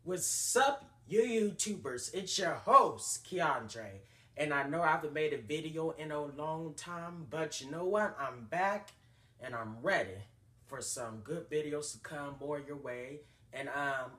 What's up, you YouTubers? It's your host, Keandre. And I know I haven't made a video in a long time, but you know what? I'm back and I'm ready for some good videos to come more your way. And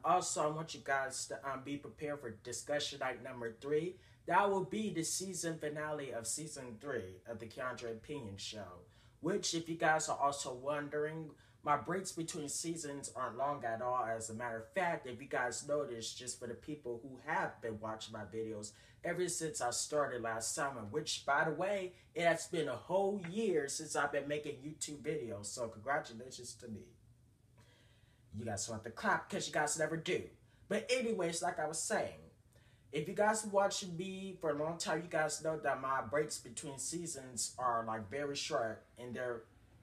also, I want you guys to be prepared for discussion night number 3. That will be the season finale of season 3 of the Keandre Opinion Show. Which, if you guys are also wondering, my breaks between seasons aren't long at all. As a matter of fact, if you guys notice, just for the people who have been watching my videos ever since I started last summer, which, by the way, it has been a whole year since I've been making YouTube videos. So congratulations to me. You guys want to clap because you guys never do. But anyways, like I was saying, if you guys have watched me for a long time, you guys know that my breaks between seasons are like very short, and they're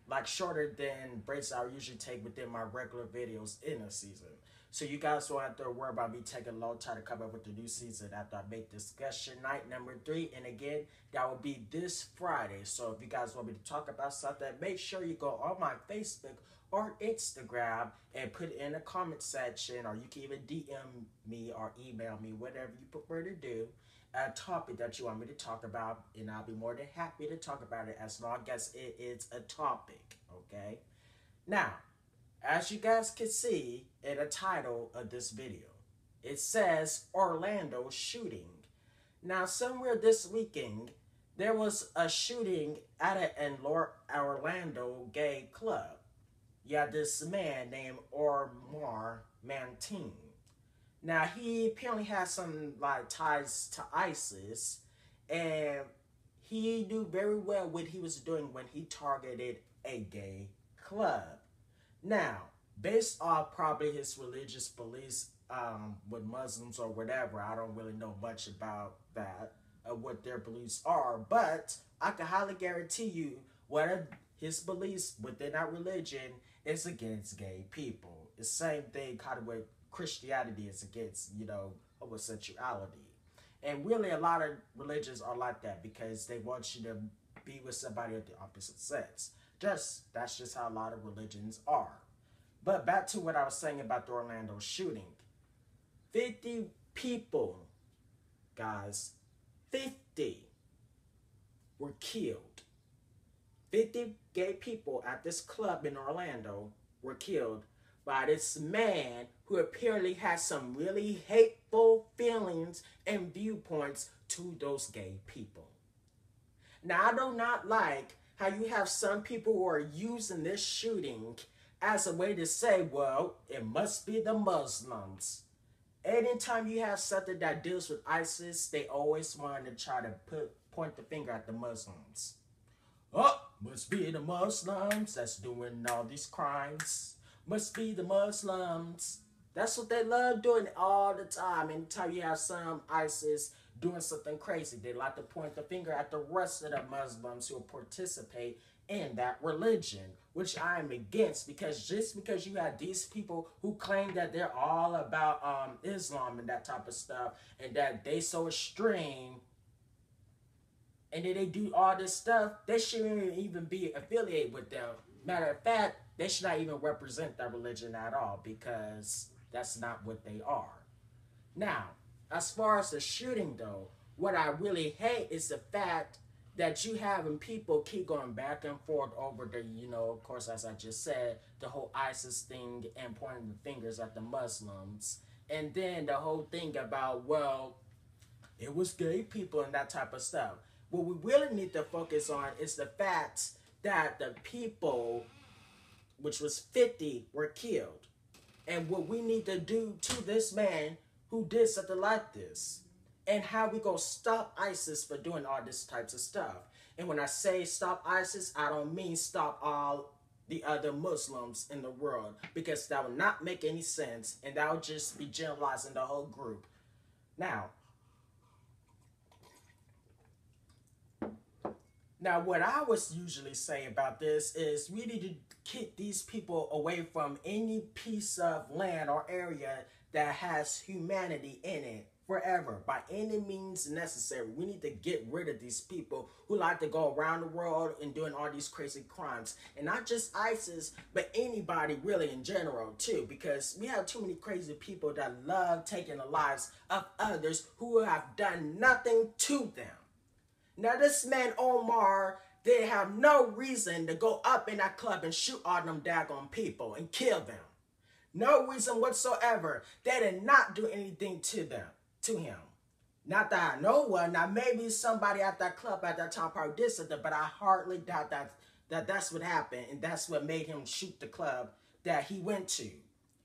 like shorter than breaks I usually take within my regular videos in a season. So you guys won't have to worry about me taking a long time to come up with the new season after I make discussion night number 3. And again, that will be this Friday. So if you guys want me to talk about something, make sure you go on my Facebook or Instagram and put it in the comment section, or you can even DM me or email me, whatever you prefer to do, a topic that you want me to talk about, and I'll be more than happy to talk about it as long as it is a topic, okay? Now, as you guys can see in the title of this video, it says Orlando shooting. Now, somewhere this weekend, there was a shooting at an Orlando gay club. You had this man named Omar Mantine. Now, he apparently has some like ties to ISIS, and he knew very well what he was doing when he targeted a gay club. Now, based on probably his religious beliefs with Muslims or whatever, I don't really know much about that, what their beliefs are, but I can highly guarantee you what his beliefs within that religion is against gay people. It's the same thing kind of with Christianity is against, homosexuality. And really a lot of religions are like that because they want you to be with somebody of the opposite sex. That's just how a lot of religions are. But back to what I was saying about the Orlando shooting. 50 people, guys, 50 were killed. 50 gay people at this club in Orlando were killed by this man who apparently has some really hateful feelings and viewpoints to those gay people. Now, I do not like how you have some people who are using this shooting as a way to say, well, it must be the Muslims. Anytime you have something that deals with ISIS, they always want to try to point the finger at the Muslims. Oh, must be the Muslims that's doing all these crimes. Must be the Muslims. That's what they love doing all the time. Anytime you have some ISIS doing something crazy, they like to point the finger at the rest of the Muslims who participate in that religion, which I am against, because just because you have these people who claim that they're all about Islam and that type of stuff, and that they so extreme, and then they do all this stuff, they shouldn't even be affiliated with them. Matter of fact, they should not even represent that religion at all, because that's not what they are. Now, as far as the shooting though, what I really hate is the fact that you having people keep going back and forth over the, of course, as I just said, the whole ISIS thing and pointing the fingers at the Muslims. And then the whole thing about, well, it was gay people and that type of stuff. What we really need to focus on is the fact that the people, which was 50, were killed. And what we need to do to this man who did something like this. And how we go stop ISIS for doing all this types of stuff. And when I say stop ISIS, I don't mean stop all the other Muslims in the world. Because that would not make any sense. And that would just be generalizing the whole group. Now, what I was usually say about this is we need to keep these people away from any piece of land or area that has humanity in it forever by any means necessary. We need to get rid of these people who like to go around the world and doing all these crazy crimes. And not just ISIS, but anybody really in general too, because we have too many crazy people that love taking the lives of others who have done nothing to them. Now this man Omar, they have no reason to go up in that club and shoot all them daggone people and kill them. No reason whatsoever. They did not do anything to him. Not that I know one. Now maybe somebody at that club at that time probably did something, but I hardly doubt that's what happened, and that's what made him shoot the club that he went to.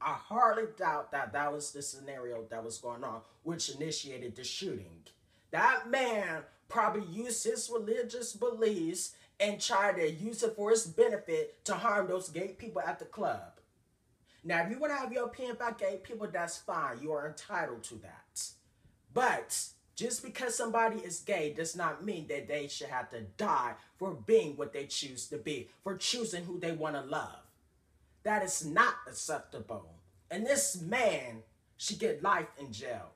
I hardly doubt that was the scenario that was going on, which initiated the shooting. That man probably used his religious beliefs and tried to use it for his benefit to harm those gay people at the club. Now, if you want to have your opinion about gay people, that's fine. You are entitled to that. But just because somebody is gay does not mean that they should have to die for being what they choose to be, for choosing who they want to love. That is not acceptable. And this man should get life in jail.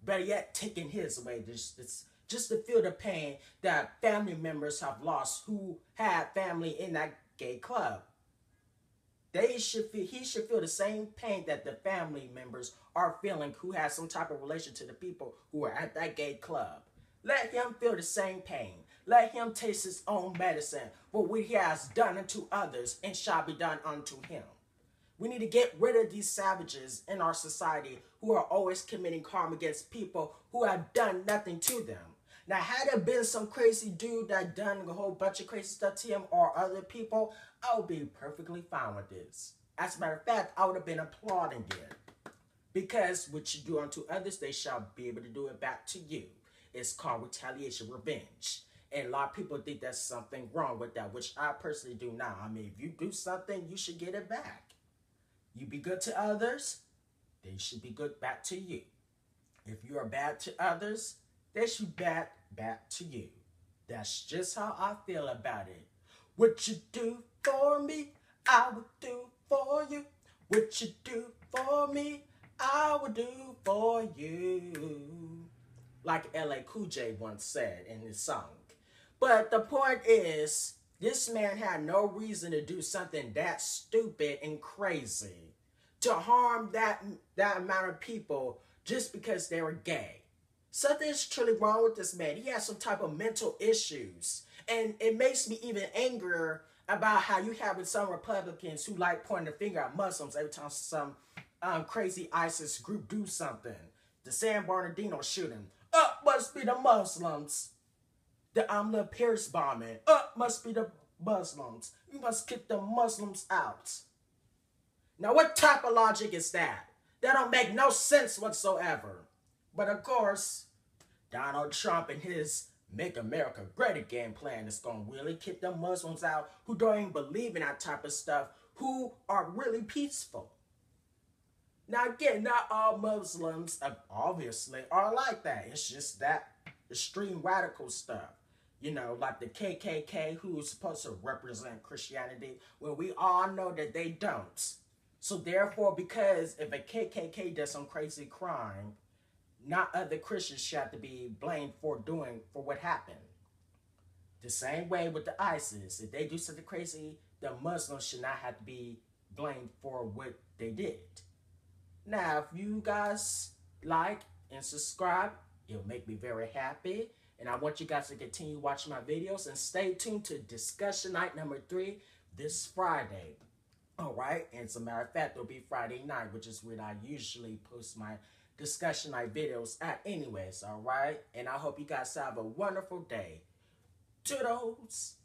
Better yet, taking his away just to feel the pain that family members have lost who had family in that gay club. He should feel the same pain that the family members are feeling who has some type of relation to the people who are at that gay club. Let him feel the same pain. Let him taste his own medicine for what he has done unto others and shall be done unto him. We need to get rid of these savages in our society who are always committing harm against people who have done nothing to them. Now, had there been some crazy dude that done a whole bunch of crazy stuff to him or other people, I would be perfectly fine with this. As a matter of fact, I would have been applauding it. Because what you do unto others, they shall be able to do it back to you. It's called retaliation, revenge. And a lot of people think there's something wrong with that, which I personally do not. I mean, if you do something, you should get it back. You be good to others, they should be good back to you. If you are bad to others, they should be bad back to you. That's just how I feel about it. What you do for me, I will do for you. What you do for me, I will do for you. Like L.A. Cool J once said in his song. But the point is, this man had no reason to do something that stupid and crazy. To harm that amount of people just because they were gay. Something is truly wrong with this man. He has some type of mental issues. And it makes me even angrier about how you have with some Republicans who like pointing the finger at Muslims every time some crazy ISIS group do something. The San Bernardino shooting. Must be the Muslims. The Little Pierce bombing. Must be the Muslims. You must kick the Muslims out. Now, what type of logic is that? That don't make no sense whatsoever. But of course, Donald Trump and his Make America Great Again plan is going to really kick the Muslims out who don't even believe in that type of stuff, who are really peaceful. Now again, not all Muslims obviously are like that. It's just that extreme radical stuff. You know, like the KKK, who's supposed to represent Christianity, when we all know that they don't. So therefore, because if a KKK does some crazy crime, not other Christians should have to be blamed for what happened. The same way with the ISIS. If they do something crazy, the Muslims should not have to be blamed for what they did. Now, if you guys like and subscribe, it'll make me very happy. And I want you guys to continue watching my videos and stay tuned to discussion night number 3 this Friday. All right. And as a matter of fact, it'll be Friday night, which is when I usually post my discussion night videos at anyways. All right. And I hope you guys have a wonderful day. Toodles.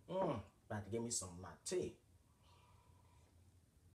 About to give me some of my tea.